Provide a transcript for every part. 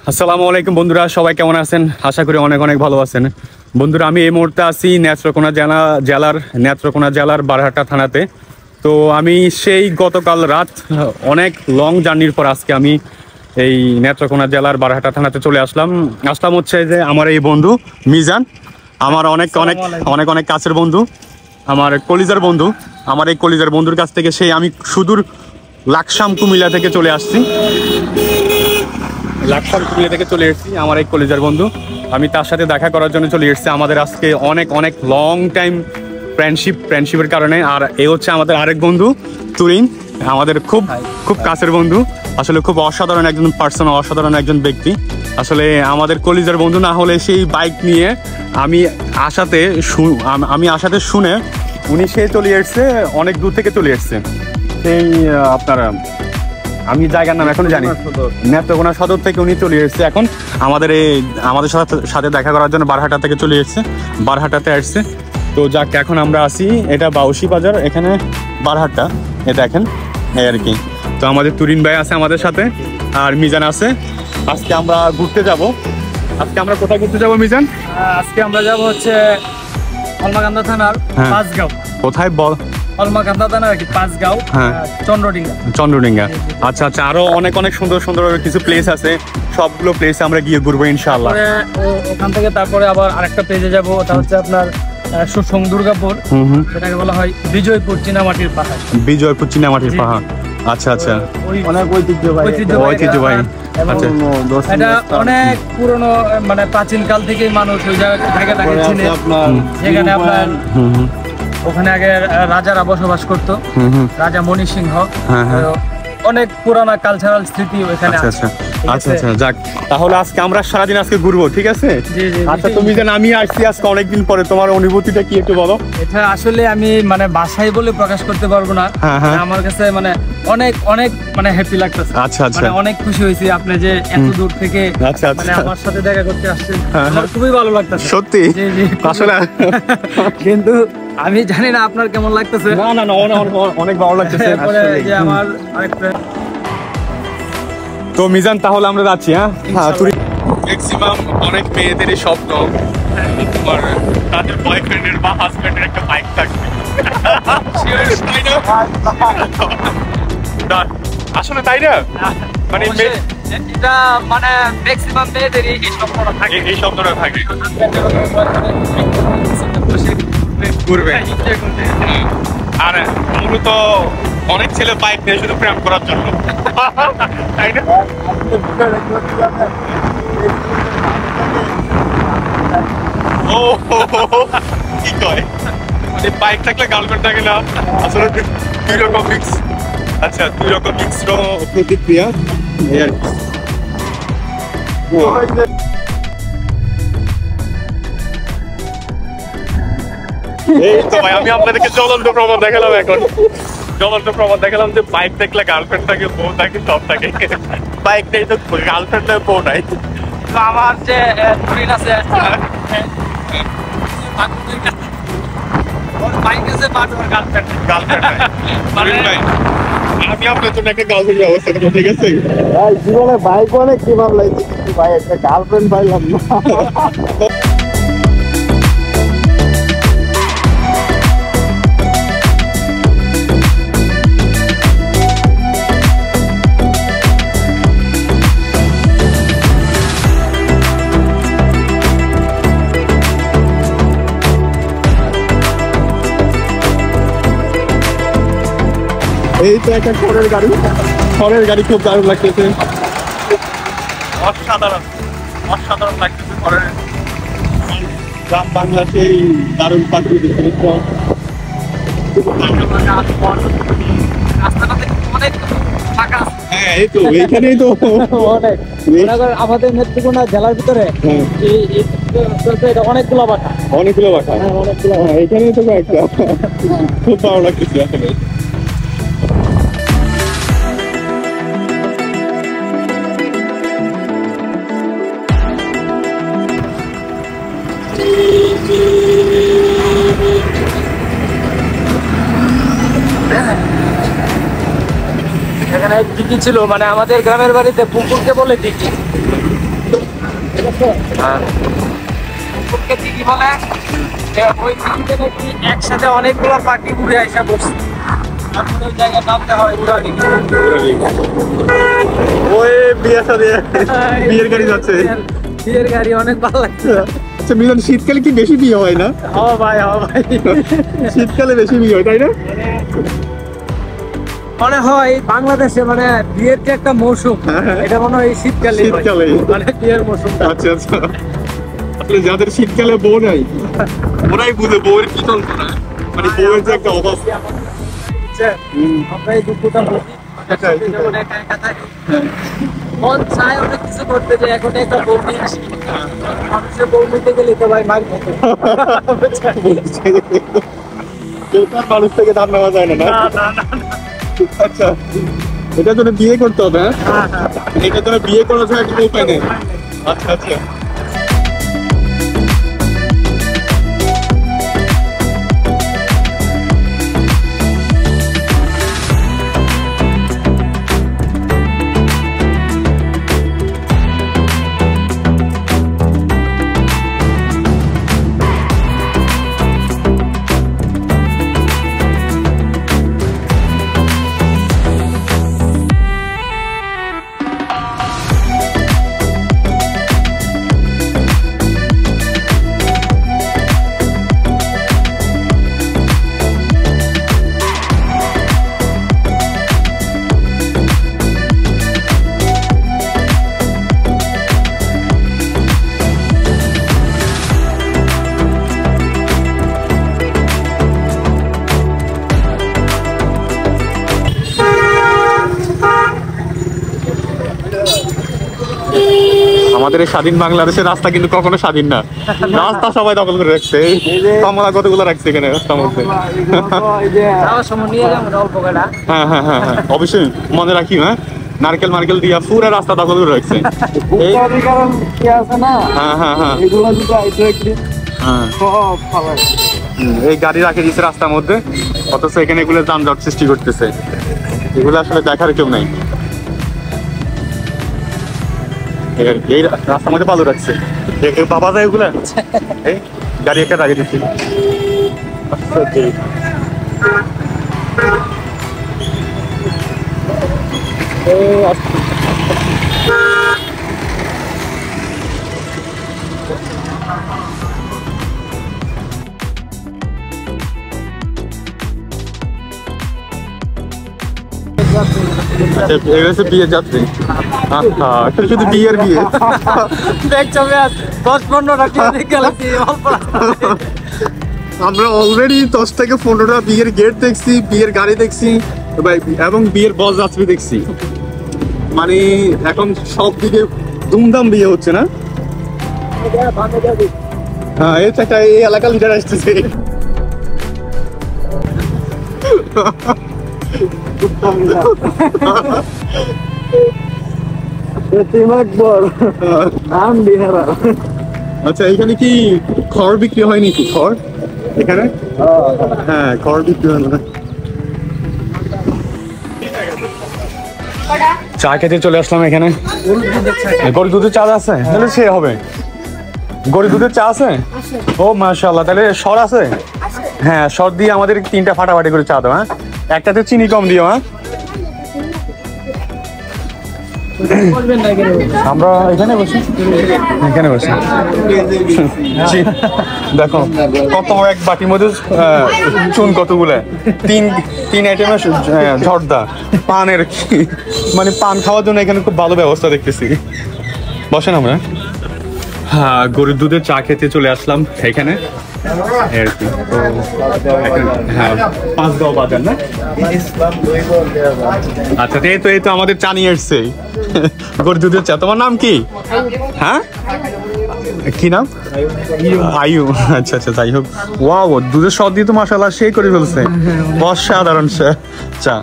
আসসালামু আলাইকুম বন্ধুরা, সবাই কেমন আছেন? আশা করি অনেক অনেক ভালো আছেন। বন্ধুরা, আমি এই মুহূর্তে আছি নেত্রকোনা জেলার বারহাট্টা থানাতে। তো আমি সেই গতকাল রাত অনেক লং জার্নির পর আজকে আমি এই নেত্রকোনা জেলার বারহাট্টা থানাতে চলে আসলাম হচ্ছে যে আমার এই বন্ধু মিজান, আমার অনেক অনেক অনেক অনেক কাছের বন্ধু, আমার কলিজার বন্ধু। আমার এই কলিজার বন্ধুর কাছ থেকে আমি সুদূর লাকসাম কুমিল্লা থেকে চলে আসছি। আমার এক কলেজের বন্ধু, আমি তার সাথে দেখা করার জন্য চলে এসেছি। আমাদের আজকে অনেক অনেক লং টাইম ফ্রেন্ডশিপের কারণে। আর এই হচ্ছে আমাদের আরেক বন্ধু তুরিন, আমাদের খুব খুব কাছের বন্ধু, আসলে খুব অসাধারণ একজন পার্সন, অসাধারণ একজন ব্যক্তি। আসলে আমাদের কলেজের বন্ধু না হলে সেই বাইক নিয়ে আমি আসাতে শুনে উনি চলে এসছে, অনেক দূর থেকে চলে এসছে। সেই আপনারা আমি জায়গার নাম এখনো জানি, নেত্রকোনা সদর থেকে উনি চলে এসেছে। এখন আমাদের সাথে দেখা করার জন্য বারহাট্টা থেকে চলে এসেছে, বারহাট্টাতে আসছে। তো যাক, এখন আমরা আসি, এটা বাউসি বাজার, এখানে বারহাট্টা, এ দেখেন এই আর কি। তো আমাদের তুরিন ভাই আছে আমাদের সাথে, আর মিজান আছে। আজকে আমরা ঘুরতে যাব। আজকে আমরা কোথায় ঘুরতে যাব মিজান? আজকে আমরা যাব হচ্ছে অলমাকান্দা থানার পাঁচগাঁও। কোথায় বল? অলমাকান্দা থানার আর কি, পাঁচগাঁও, চন্দ্রডিঙ্গা। আচ্ছা আচ্ছা, আরো অনেক অনেক সুন্দর সুন্দর কিছু প্লেস আছে, সবগুলো প্লেসে আমরা গিয়ে ঘুরবো ইনশাআল্লাহ। ওখান থেকে তারপরে আবার আরেকটা প্লেসে যাব, ওটা হচ্ছে আপনার সুসং দুর্গাপুর, সেটাকে বলা হয় বিজয়পুর চীনামাটির পাহাড়। বিজয়পুর চীনামাটির পাহাড়, আচ্ছা আচ্ছা, অনেক ঐতিহ্যবাহী। এটা অনেক পুরনো, মানে প্রাচীন কাল থেকে মানুষ ওই জায়গাটাকে চিনে। যেখানে আপনার ওখানে আগে রাজারা বসবাস করতো, রাজা মণি সিংহ। অনেক পুরানা কালচারাল স্মৃতি ওখানে আছে। আচ্ছা আচ্ছা, যাক, তাহলে আজকে আমরা সারাদিন আজকে ঘুরবো, ঠিক আছে? আচ্ছা, তুমি যেন আমি আসছি আজকে অনেকদিন পরে, তোমার অনুভূতিটা কি একটু বলো? এটা আসলে আমি মানে ভাষায় বলে প্রকাশ করতে পারবো না। আমার কাছে মানে অনেক অনেক মানে হ্যাপি লাগতেছে। আচ্ছা আচ্ছা, মানে অনেক খুশি হয়েছি আপনি যে এত দূর থেকে মানে আমার সাথে দেখা করতে আসছেন। আমার খুবই ভালো লাগতেছে সত্যি। আসলে কিন্তু আমি জানি না আপনার কেমন লাগতেছে। না না না, অনেক ভালো লাগতেছে। আমার আরেকটা তো মিজান, তাহলে আমরা যাচ্ছি। ম্যাক্সিমাম অনেক মেয়েদেরই স্বপ্ন তোমার তাদের বয়ফ্রেন্ডের বা হাজবেন্ডের একটা বাইক থাকবে। আসলে তাই না, মানে এটা মানে ম্যাক্সিমাম মেয়েদেরই এই স্বপ্নটা থাকে। ঘুরবে, আর মূলত অনেক ছেলে বাইক নিয়ে শুধু প্রেম করার জন্য, তাই না? ও কি কয়, বাইক থাকলে গার্লফ্রেন্ড থাকে না? আসলে দুই রকম মিক্স। আচ্ছা, দুই রকম মিক্সড প্রতিক্রিয়া। এই তো ভাই, আমি আপনাদেরকে জ্বলন্ত প্রমাণ দেখালাম। এখন জ্বলন্ত প্রমাণ দেখালাম যে বাইক দেখলে গার্লফ্রেন্ড থাকে, বউ থাকে, সব থাকে। বাইক নেই তো গার্লফ্রেন্ড নেই, বউ নাই। তো আমার যে তুরিন আছে, আমি আপনার জন্য একটা গার্লফ্রেন্ড ব্যবস্থা করবো, ঠিক আছে? জীবনে বাইক অনেক কি ভালো লাগছে, কিন্তু ভাই একটা গার্লফ্রেন্ড পাইলাম না। এই তো একটা খড়ের গাড়ি খুব দারুণ লাগতেছে, অসাধারণ অসাধারণ লাগতেছে। গ্রাম বাংলা সেই দারুণ প্রাকৃতিক দৃশ্য। হ্যাঁ, এই তো এইখানেই তো অনেক আমাদের নেত্রকোনা জেলার ভিতরে অনেকগুলো বাটা। এইখানেই তো একটা খুব ভালো লাগতেছে আসলে। এখানে দিঘি ছিল, মানে আমাদের গ্রামের বাড়িতে পুকুরকে বলে দিঘি। কি বলে ওই দিকে নাকি একসাথে অনেকগুলো পাখি ঘুরে আসা বসছে, ওই জায়গায় নামতে হয় ওই বিয়ের গাড়ি যাচ্ছে, বিয়ের গাড়ি অনেক ভালো লাগছে। আচ্ছা মিলন, শীতকালে কি বেশি বিয়ে হয় না? হ্যাঁ ভাই, হ্যাঁ ভাই, শীতকালে বেশি বিয়ে হয় তাই না? মনে হয় বাংলাদেশে মানে বিয়ের যে একটা মৌসুম, এটা মনে হয় শীতকালে মানে বিয়ের মৌসুম। আচ্ছা আচ্ছা, আসলে যাদের শীতকালে বউ নাই ওরাই বুঝে বউয়ের কি যন্ত্রণা, মানে বউয়ের যে একটা অভাব। আমরা এই দুঃখটা বুঝি, যেমন একা একা থাকি, মন চায় অনেক কিছু করতে, যে এখন একটা বউ নিয়ে আসি, মানুষের বউ নিতে গেলে তো ভাই মার খেতে। মানুষ থেকে ধান নেওয়া যায় না। আচ্ছা, এটার জন্য বিয়ে করতে হবে? হ্যাঁ, এটার জন্য বিয়ে করার জন্য একটা উপায় নেই। আচ্ছা আচ্ছা, আমাদের এই স্বাধীন বাংলাদেশের রাস্তা কিন্তু কখনো স্বাধীন না, রাস্তা সবাই দখল করে রাখছে। এই কমলা কতগুলো রাখছে এখানে রাস্তার মধ্যে। হ্যাঁ হ্যাঁ হ্যাঁ হ্যাঁ, অবশ্যই মনে রাখি। হ্যাঁ, নারকেল মার্কেল দিয়া পুরো রাস্তা দখল করে রাখছে। হ্যাঁ হ্যাঁ হ্যাঁ, এই গাড়ি রাখে দিচ্ছে রাস্তার মধ্যে, অথচ এখানে এগুলো যানজট সৃষ্টি করতেছে। এগুলো আসলে দেখার কেউ নাই। এই রাস্তার মধ্যে বালু রাখছে, বাবা যায় ওগুলা। এই গাড়ি একটা লাগিয়ে দিচ্ছি। বিয়ের যাত্রী, শুধু বিয়ের বিয়ে। আমরা অলরেডি 10 থেকে 15টা বিয়ের গেট দেখছি, বিয়ের গাড়ি দেখছি এবং বিয়ের বর যাত্রী দেখছি। মানে এখন সব দিকে ধুমধাম বিয়ে হচ্ছে না? হ্যাঁ, এই এলাকা লিডার আসতেছে। আচ্ছা, এখানে কি খড় বিক্রি হয় নাকি? খড় এখানে? হ্যাঁ, খড় বিক্রি হয় না। চা খেতে চলে আসলাম এখানে। গরুর দুধের চা আছে? তাহলে সে হবে। গরুর দুধের চা আছে? ও মাশাআল্লাহ, তাহলে সর আছে? হ্যাঁ, সর দিয়ে আমাদের 3টা ফাটাফাটি করে চা দাও। হ্যাঁ, একটাতে চিনি কম দিও। হ্যাঁ, আমরা এখানে বসি, এখানে বসি। দেখো কত এক বাটির মধ্যে চুন কতগুলো, তিন আইটেমের ঝর্দা পানের, মানে পান খাওয়ার জন্য এখানে খুব ভালো ব্যবস্থা দেখতেছি। বসেন আমরা। হ্যাঁ, গরুর দুধের চা খেতে চলে আসলাম এখানে। হ্যাঁ, 5 বাজার না? আচ্ছা, এই তো আমাদের চা নিয়ে এসছে, গরুর দুধের চা। তোমার নাম কি? হ্যাঁ, কি নাম? আয়ু। আচ্ছা আচ্ছা, যাই হোক। ওয়াও, দুধের স্বাদ দিয়ে তো মাশাআল্লাহ সেই করে ফেলছে, অসাধারণ চা।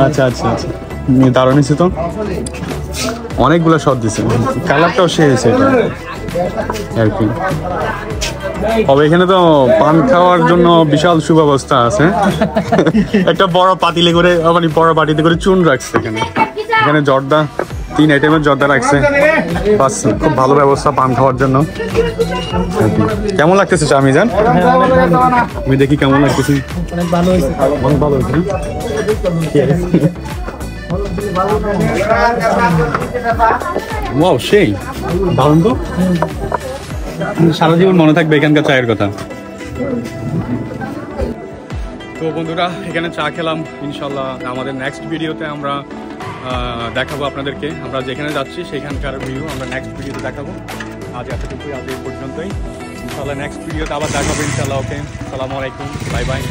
আচ্ছা আচ্ছা আচ্ছা, দারুণ হয়েছে তো, অনেকগুলো স্বাদ দিচ্ছে, কালারটাও সে হয়েছে এটা আর কি। তবে এখানে তো পান খাওয়ার জন্য বিশাল সুব্যবস্থা আছে। একটা বড় পাতিলে করে, মানে বড় বাটিতে করে চুন রাখছে এখানে। এখানে জর্দা 3 আইটেমের জর্দা রাখছে, বাস খুব ভালো ব্যবস্থা পান খাওয়ার জন্য। কেমন লাগতেছে চা মিজান? আমি দেখি কেমন লাগতেছে। অনেক ভালো হয়েছে। অনেক ভালো হয়েছে। ওয়াও, সেই দারুণ তো। সারা জীবন মনে থাকবে এখানকার চায়ের কথা। তো বন্ধুরা, এখানে চা খেলাম। ইনশাল্লাহ আমাদের নেক্সট ভিডিওতে আমরা দেখাবো আপনাদেরকে আমরা যেখানে যাচ্ছি সেখানকার ভিউ আমরা নেক্সট ভিডিওতে দেখাবো। আজ এতটুকুই, আজ এই পর্যন্তই। ইনশাল্লাহ নেক্সট ভিডিওতে আবার দেখাবো ইনশাল্লাহ। ওকে, আসসালামু আলাইকুম, বাই বাই।